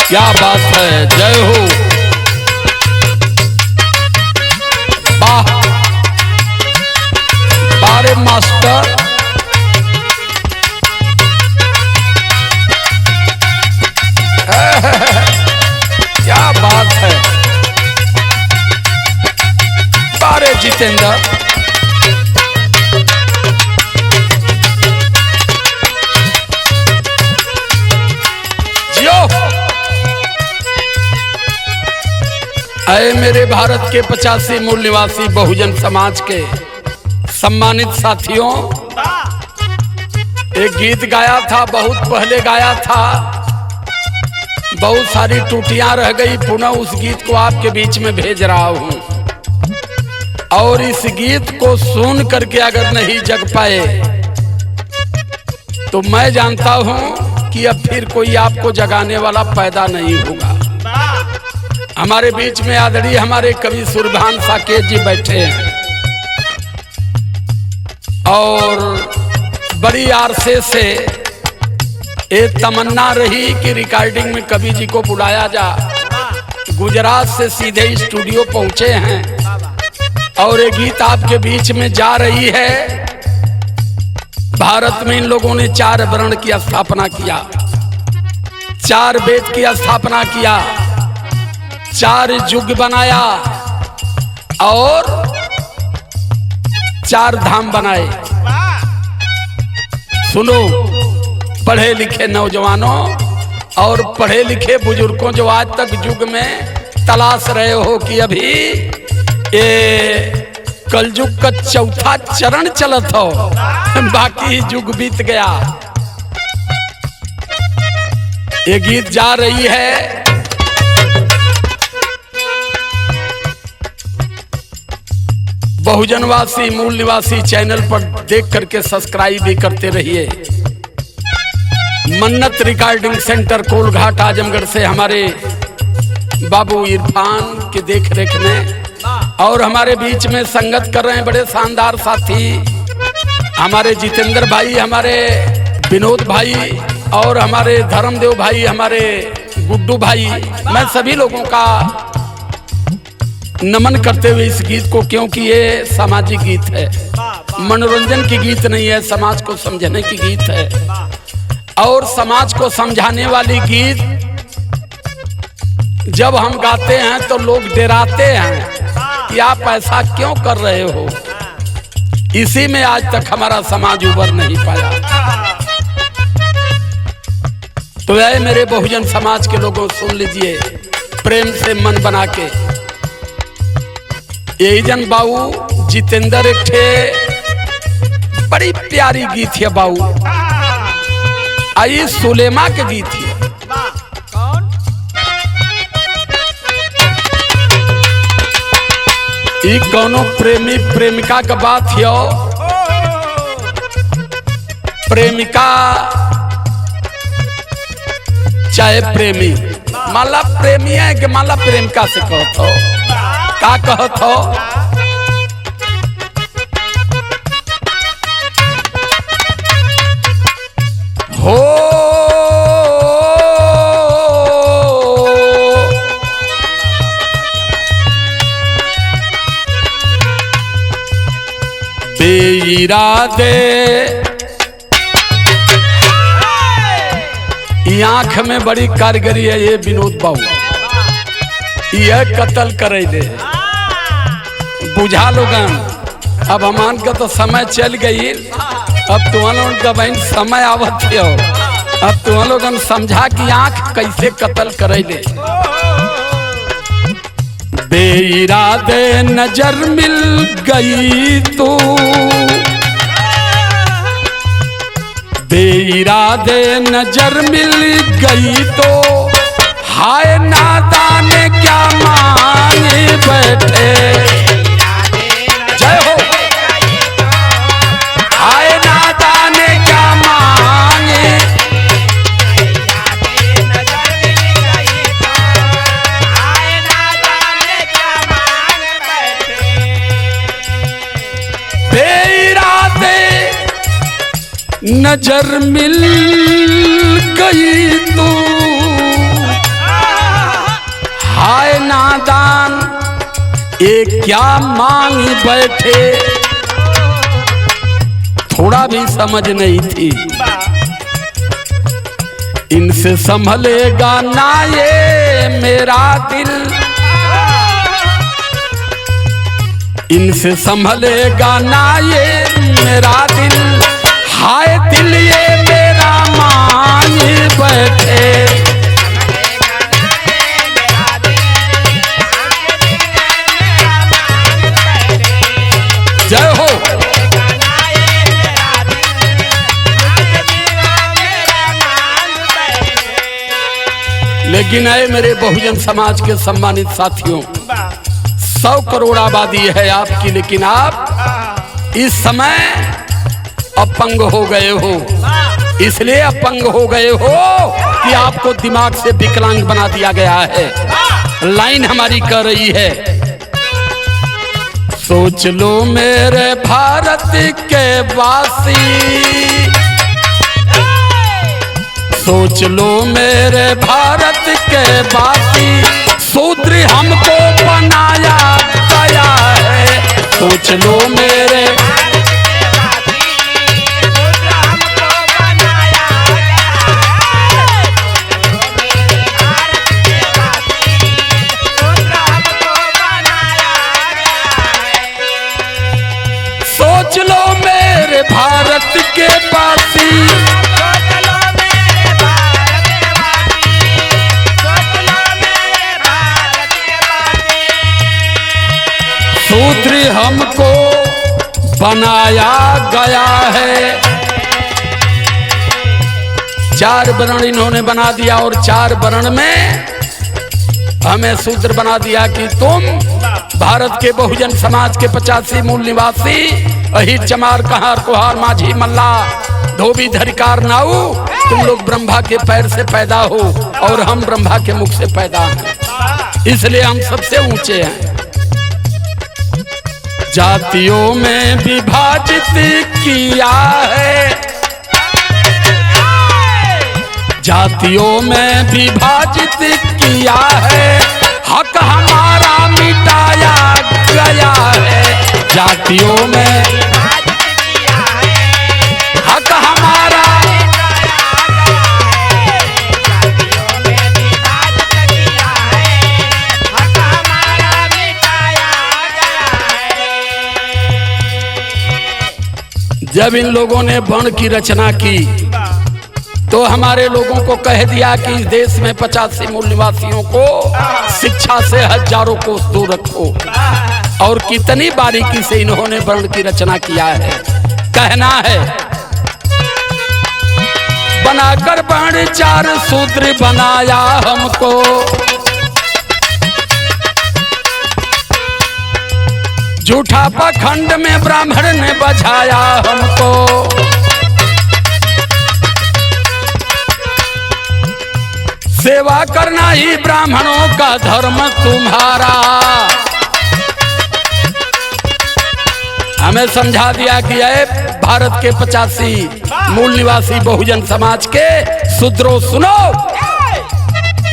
क्या बात है, जय हो। वाह बारे मास्टर, क्या बात है बारे जितेंद्र। जियो अरे मेरे भारत के 85 मूल निवासी बहुजन समाज के सम्मानित साथियों, एक गीत गाया था, बहुत पहले गाया था, बहुत सारी टूटियां रह गई, पुनः उस गीत को आपके बीच में भेज रहा हूं। और इस गीत को सुन करके अगर नहीं जग पाए तो मैं जानता हूं कि अब फिर कोई आपको जगाने वाला पैदा नहीं होगा। हमारे बीच में आदरणीय हमारे कवि सुरभान साकेत जी बैठे हैं और बड़ी आरसे से एक तमन्ना रही कि रिकॉर्डिंग में कवि जी को बुलाया जा। गुजरात से सीधे स्टूडियो पहुंचे हैं और ये गीत आपके बीच में जा रही है। भारत में इन लोगों ने 4 वर्ण की स्थापना किया, 4 वेद की स्थापना किया, 4 युग बनाया और 4 धाम बनाए। सुनो पढ़े लिखे नौजवानों और पढ़े लिखे बुजुर्गों जो आज तक युग में तलाश रहे हो कि अभी ये कलयुग का 4था चरण चलत हो, बाकी युग बीत गया। ये गीत जा रही है बहुजनवासी मूल निवासी चैनल पर देख करके सब्सक्राइब भी करते रहिए। मन्नत रिकॉर्डिंग सेंटर कोलघाट आजमगढ़ से हमारे बाबू इरफान के देख रेख में और हमारे बीच में संगत कर रहे हैं बड़े शानदार साथी हमारे जितेंद्र भाई, हमारे विनोद भाई और हमारे धर्मदेव भाई, हमारे गुड्डू भाई। मैं सभी लोगों का नमन करते हुए इस गीत को, क्योंकि ये सामाजिक गीत है, मनोरंजन की गीत नहीं है, समाज को समझने की गीत है। और समाज को समझाने वाली गीत जब हम गाते हैं तो लोग डराते हैं कि आप ऐसा क्यों कर रहे हो। इसी में आज तक हमारा समाज उबर नहीं पाया। तो ये मेरे बहुजन समाज के लोगों सुन लीजिए प्रेम से मन बना के। यही जन बाबू जितेंद्र एक ठे बड़ी प्यारी गीत है बाबू, आई सुलेमा के गीत है। ई कौनो प्रेमी प्रेमिका का बात है, प्रेमिका चाहे प्रेमी, माला प्रेमी है कि माला प्रेमिका से कहत हो, का कहत हो। बेइरादे आंख में बड़ी कारीगरी है ये विनोद बाबू, यह कत्ल करे दे बुझा लोगन। अब हमान का तो समय चल गई, अब तुम लोगन का बहन समय आवत हो, अब तुम लोगन समझा कि आंख कैसे कत्ल करे दे। बेइरादे नजर मिल गई तो, बेइरादे नजर मिल गई तो, हाय नादान क्या मांगे बैठे। जय हो। हाय नादान क्या मांगे, नजर मिल गई तो, हाय नादान ये क्या मांग बैठे, थोड़ा भी समझ नहीं थी। इनसे संभलेगा ना ये मेरा दिल, इनसे संभलेगा ना ये मेरा दिल, हाय दिल ये मेरा मांग बैठे। जय हो। लेकिन आए मेरे बहुजन समाज के सम्मानित साथियों, 100 करोड़ आबादी है आपकी, लेकिन आप इस समय अपंग हो गए हो। इसलिए अपंग हो गए हो कि आपको दिमाग से विकलांग बना दिया गया है। लाइन हमारी कह रही है, सोच लो मेरे भारत के वासी, सोच लो मेरे भारत के वासी, शूद्र हमको बनाया गया है। सोच लो मेरे सोच लो मेरे भारत के वासी, शूद्र हमको बनाया गया है। 4 वर्ण इन्होंने बना दिया और 4 वर्ण में हमें शूद्र बना दिया कि तुम भारत के बहुजन समाज के 85 मूल निवासी, अहिर चमार कहार कुहार माझी मल्ला धोबी धरिकार नाऊ, तुम लोग ब्रह्मा के पैर से पैदा हो और हम ब्रह्मा के मुख से पैदा हैं, इसलिए हम सबसे ऊंचे हैं। जातियों में विभाजित किया है, जातियों में विभाजित किया है, हक हमारा मिटाया गया है। जातियों में हक हमारा, जब इन लोगों ने वर्ण की रचना की तो हमारे लोगों को कह दिया कि इस देश में 85 मूल निवासियों को शिक्षा से हजारों को दूर रखो। और कितनी बारीकी से इन्होंने वर्ण की रचना किया है। कहना है, बनाकर वर्ण 4 सूत्र बनाया हमको, झूठा पाखंड में ब्राह्मण ने बजाया हमको। सेवा करना ही ब्राह्मणों का धर्म तुम्हारा। हमें समझा दिया कि ये भारत के 85 मूल निवासी बहुजन समाज के शूद्रों, सुनो,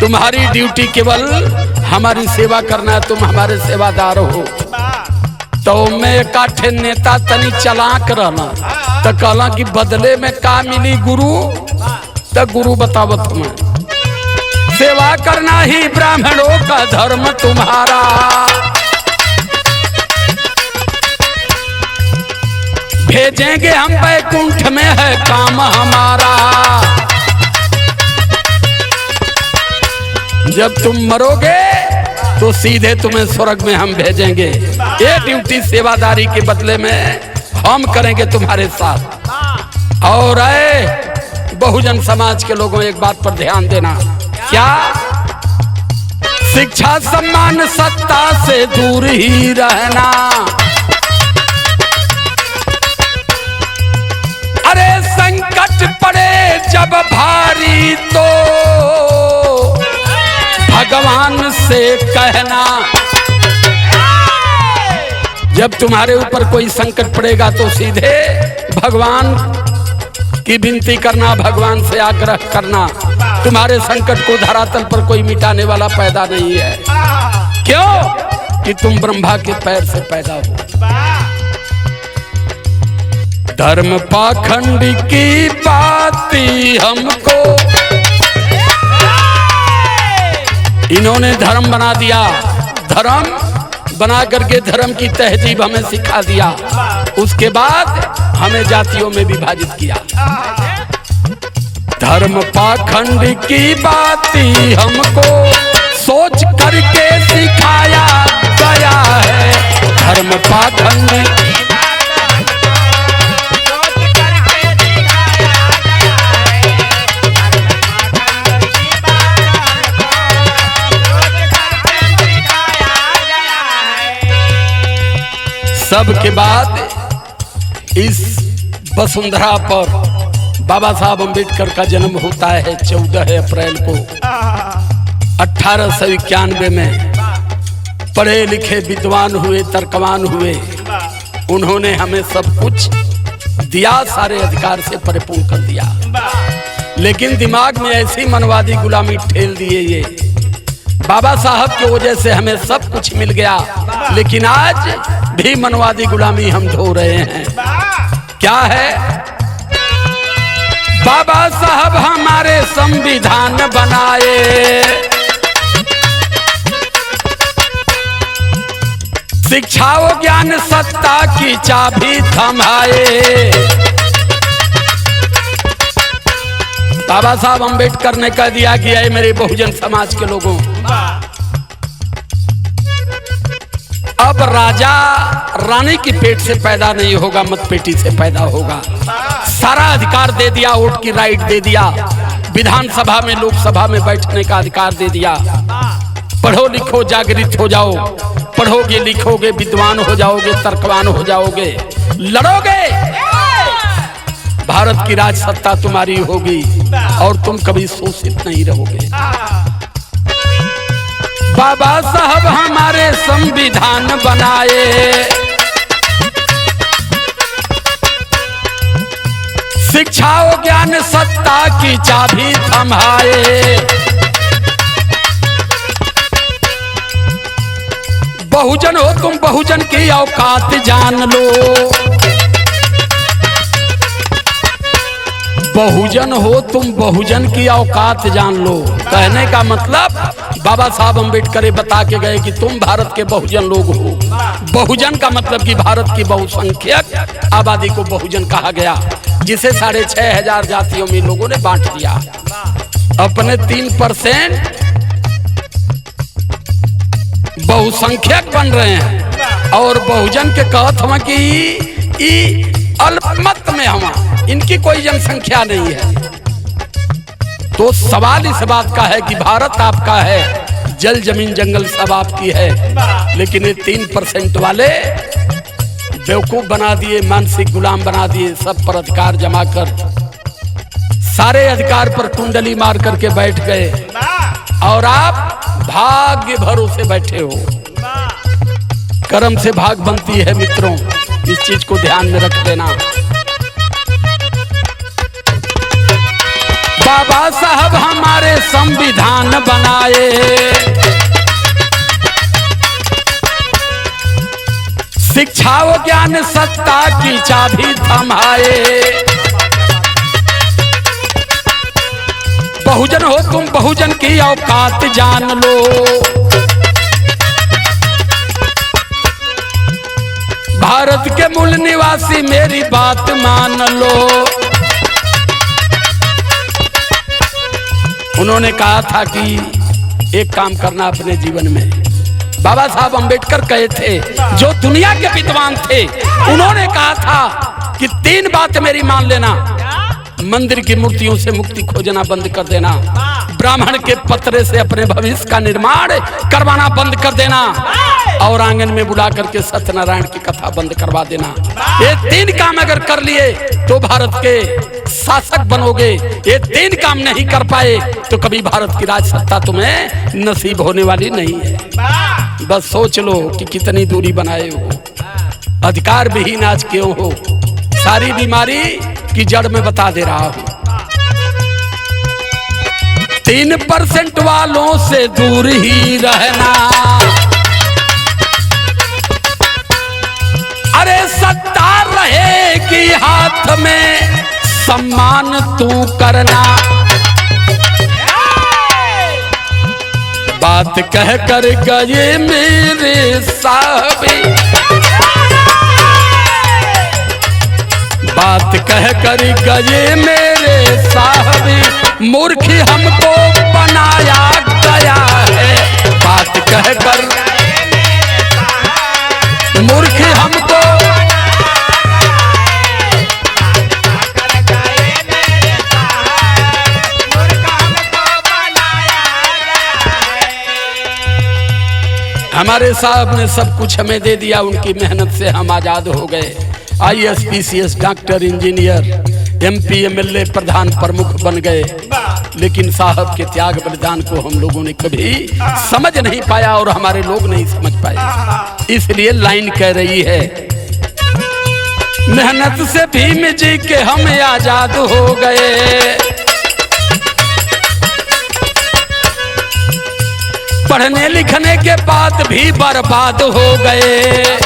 तुम्हारी ड्यूटी केवल हमारी सेवा करना है, तुम हमारे सेवादार हो। तो मैं काठे नेता तनी चलाक रहना, तो कहला कि बदले में का मिली गुरु, तो गुरु बताओ तुम्हें, सेवा करना ही ब्राह्मणों का धर्म तुम्हारा। भेजेंगे हम बैकुंठ में है काम हमारा। जब तुम मरोगे तो सीधे तुम्हें स्वर्ग में हम भेजेंगे। ये ड्यूटी सेवादारी के बदले में हम करेंगे तुम्हारे साथ। और बहुजन समाज के लोगों, एक बात पर ध्यान देना, क्या शिक्षा सम्मान सत्ता से दूर ही रहना। अरे संकट पड़े जब भारी तो भगवान से कहना। जब तुम्हारे ऊपर कोई संकट पड़ेगा तो सीधे भगवान की विनती करना, भगवान से आग्रह करना। तुम्हारे संकट को धरातल पर कोई मिटाने वाला पैदा नहीं है। क्यों? कि तुम ब्रह्मा के पैर से पैदा हो। धर्म पाखंड की बाती हमको इन्होंने धर्म बना दिया। धर्म बना करके धर्म की तहजीब हमें सिखा दिया। उसके बाद हमें जातियों में विभाजित किया। धर्म पाखंड की बाती हमको सोच करके सिखाया गया है। धर्म पाखंड सबके बाद इस वसुंधरा पर बाबा साहब अम्बेडकर का जन्म होता है 14 अप्रैल को 1891 में। पढ़े लिखे विद्वान हुए, तर्कवान हुए। उन्होंने हमें सब कुछ दिया, सारे अधिकार से परिपूर्ण कर दिया। लेकिन दिमाग में ऐसी मनवादी गुलामी ठेल दिए ये। बाबा साहब की वजह से हमें सब कुछ मिल गया, लेकिन आज भी मनवादी गुलामी हम ढो रहे हैं। क्या है? बाबा साहब हमारे संविधान बनाए, शिक्षा व ज्ञान सत्ता की चाबी थमाए। बाबा साहब अम्बेडकर ने कह दिया कि ऐ मेरे बहुजन समाज के लोगों, अब राजा रानी की पेट से पैदा नहीं होगा, मत पेटी से पैदा होगा। सारा अधिकार दे दिया, वोट की राइट दे दिया, विधानसभा में लोकसभा में बैठने का अधिकार दे दिया। पढ़ो लिखो जागृत हो जाओ, पढ़ोगे लिखोगे विद्वान हो जाओगे, तर्कवान हो जाओगे, लड़ोगे, भारत की राज सत्ता तुम्हारी होगी और तुम कभी शोषित नहीं रहोगे। बाबा साहब हमारे संविधान बनाए, शिक्षा व ज्ञान सत्ता की चाबी थमाए। बहुजन हो तुम, बहुजन की औकात जान लो। बहुजन हो तुम, बहुजन की औकात जान लो। कहने का मतलब बाबा साहब अम्बेडकर बता के गए कि तुम भारत के बहुजन लोग हो। बहुजन का मतलब कि भारत की बहुसंख्यक आबादी को बहुजन कहा गया, जिसे 6,500 जातियों में लोगों ने बांट दिया। अपने 3% बहुसंख्यक बन रहे हैं और बहुजन के कहत हम कि अल्पमत में हम, इनकी कोई जनसंख्या नहीं है। तो सवाल इस बात का है कि भारत आपका है, जल जमीन जंगल सब आपकी है, लेकिन ये 3% वाले बेवकूफ बना दिए, मानसिक गुलाम बना दिए, सब पर अधिकार जमा कर, सारे अधिकार पर कुंडली मार करके बैठ गए और आप भाग्य भरोसे बैठे हो। कर्म से भाग बनती है मित्रों, इस चीज को ध्यान में रख लेना। बाबा साहब हमारे संविधान बनाए, शिक्षा व ज्ञान सत्ता की चाबी थमाए। बहुजन हो तुम, बहुजन की औकात जान लो। भारत के मूल निवासी मेरी बात मान लो। उन्होंने कहा था कि एक काम करना अपने जीवन में। बाबा साहब अम्बेडकर कहे थे, जो दुनिया के विद्वान थे, उन्होंने कहा था कि 3 बात मेरी मान लेना। मंदिर की मूर्तियों से मुक्ति खोजना बंद कर देना, ब्राह्मण के पत्रे से अपने भविष्य का निर्माण करवाना बंद कर देना और आंगन में बुला करके सत्यनारायण की कथा बंद करवा देना। ये 3 काम अगर कर लिए तो भारत के शासक बनोगे। ये 3 काम नहीं कर पाए तो कभी भारत की राज सत्ता तुम्हें नसीब होने वाली नहीं है। बस सोच लो कि कितनी दूरी बनाए हो। अधिकार विहीन आज क्यों हो? सारी बीमारी की जड़ में बता दे रहा हूं। 3% वालों से दूर ही रहना। अरे सत्ता रहेगी हाथ में, सम्मान तू करना। बात कह कर गए मेरे साहबी, बात कह कर गए मेरे साहबी, मूर्खी हमको बनाया गया है। बात कह कर मूर्खी हमको, हमारे साहब ने सब कुछ हमें दे दिया, उनकी मेहनत से हम आजाद हो गए। IAS, PCS, doctor, engineer, MP, MLA, प्रधान, प्रमुख बन गए। लेकिन साहब के त्याग बलिदान को हम लोगों ने कभी समझ नहीं पाया और हमारे लोग नहीं समझ पाए। इसलिए लाइन कह रही है, मेहनत से भीम जी के हम आजाद हो गए। पढ़ने लिखने के बाद भी बर्बाद हो गए।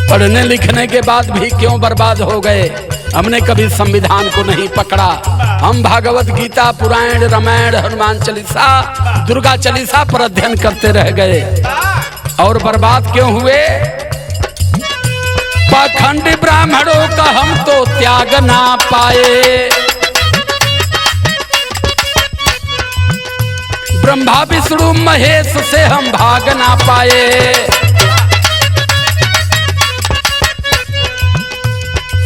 पढ़ने लिखने के बाद भी क्यों बर्बाद हो गए? हमने कभी संविधान को नहीं पकड़ा। हम भागवत गीता, पुराण, रामायण, हनुमान चालीसा, दुर्गा चालीसा पर अध्ययन करते रह गए। और बर्बाद क्यों हुए? पाखंडी ब्राह्मणों का हम तो त्याग ना पाए। ब्रह्मा विष्णु महेश से हम भाग ना पाए।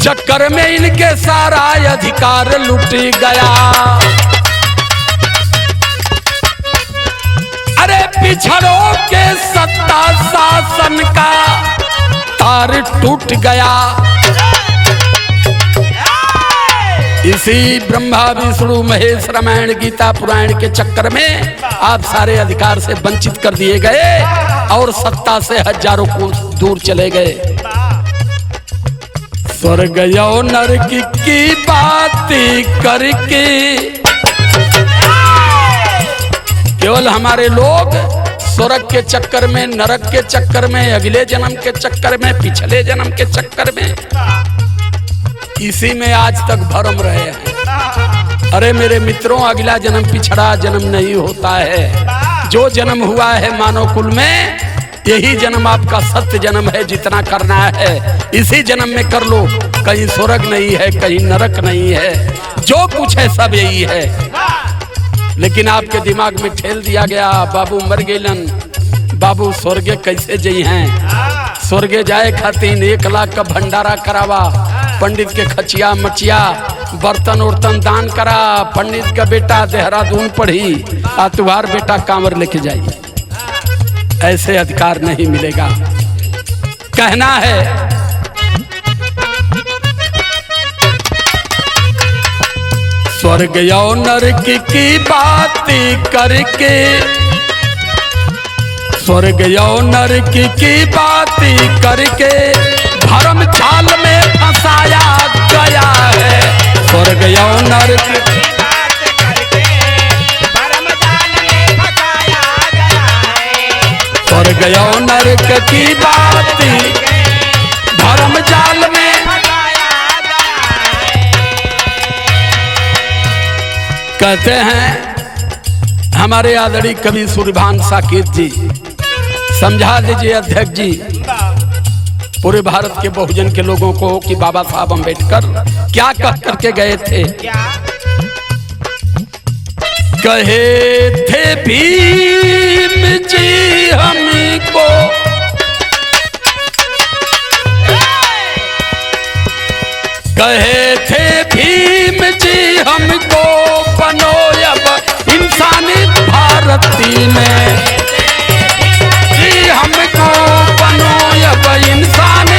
चक्कर में इनके सारा अधिकार लुट गया। अरे पिछड़ों के सत्ता शासन का तार टूट गया। इसी ब्रह्मा विष्णु महेश रामायण गीता पुराण के चक्कर में आप सारे अधिकार से वंचित कर दिए गए और सत्ता से हजारों को दूर चले गए। स्वर्ग और नरक की बात करके केवल हमारे लोग स्वर्ग के चक्कर में, नरक के चक्कर में, अगले जन्म के चक्कर में, पिछले जन्म के चक्कर में, इसी में आज तक भरम रहे हैं। अरे मेरे मित्रों, अगला जन्म पिछड़ा जन्म नहीं होता है। जो जन्म हुआ है मानव कुल में, यही जन्म आपका सत्य जन्म है। जितना करना है इसी जन्म में कर लो। कहीं स्वर्ग नहीं है, कहीं नरक नहीं है, जो कुछ है सब यही है। लेकिन आपके दिमाग में ठेल दिया गया, बाबू मर गईलन, बाबू स्वर्गे कैसे जई हैं? स्वर्गे जाए खातिर 1 लाख का भंडारा करावा, पंडित के खचिया मचिया बर्तन उर्तन दान करा, पंडित का बेटा देहरादून पढ़ी, तुम्हार बेटा कांवर लेके जाइए। ऐसे अधिकार नहीं मिलेगा। कहना है स्वर्ग और नरक की बात करके, स्वर्ग और नरक की बात करके धर्म जाल में फंसाया गया है। स्वर्ग और नरक की बात करके धर्म जाल में फंसाया गया है। स्वर्ग और नरक की बात धर्म जाल में फंसाया गया है। कहते हैं हमारे आदरणीय कवि सूर्यभान साकेत जी, समझा दीजिए अध्यक्ष जी पूरे भारत के बहुजन के लोगों को कि बाबा साहब अम्बेडकर क्या कह करके गए थे। कहे थे भीम जी हमको, कहे थे भीम जी हमको, बनो अब इंसानी भारती में, जी हमको बनो अब इंसान।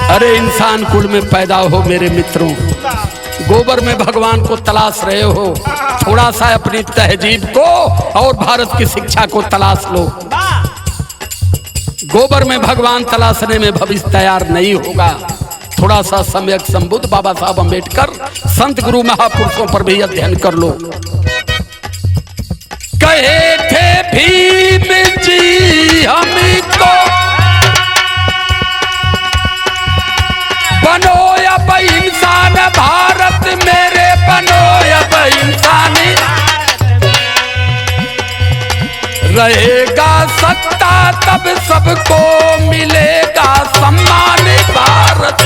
अरे इंसान कुल में पैदा हो मेरे मित्रों, गोबर में भगवान को तलाश रहे हो, थोड़ा सा अपनी तहजीब को और भारत की शिक्षा को तलाश लो। गोबर में भगवान तलाशने में भविष्य तैयार नहीं होगा। थोड़ा सा सम्यक संबुद्ध बाबा साहब अम्बेडकर संत गुरु महापुरुषों पर भी अध्ययन कर लो। कहे थे भीम जी हमको बनो अब इंसान भारत मेरे, बनो अब इंसान। रहेगा सत्ता तब सबको मिलेगा सम्मान भारत।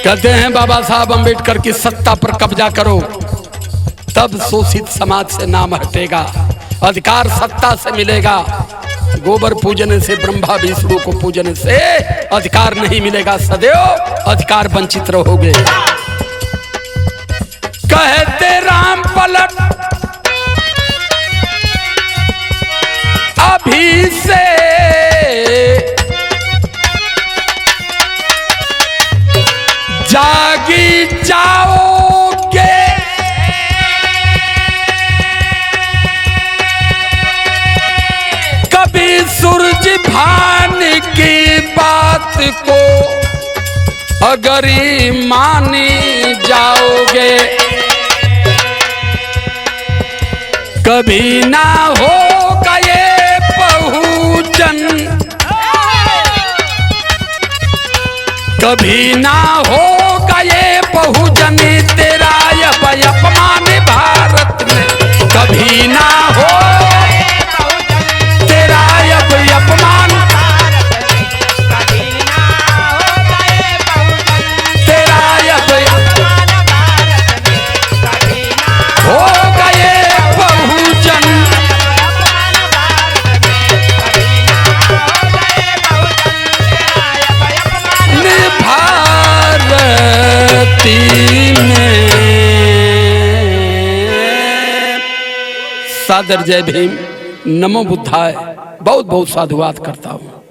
कहते हैं बाबा साहब अम्बेडकर की सत्ता पर कब्जा करो तब शोषित समाज से नाम हटेगा, अधिकार सत्ता से मिलेगा। गोबर पूजने से, ब्रह्मा विष्णु को पूजने से अधिकार नहीं मिलेगा, सदैव अधिकार वंचित रहोगे। कहते राम पलट अभी से जागी जाओगे, कभी सूरज भान की बात को अगर मानी जाओगे, कभी ना होगा ये बहुजन, कभी ना होगा ये बहुजन तेरा अब अपमान भारत में, कभी ना हो तेरा अब अपमान, तेरा अब होगा ये बहुजन। सादर जय भीम, नमो बुद्धाय। बहुत बहुत साधुवाद करता हूँ।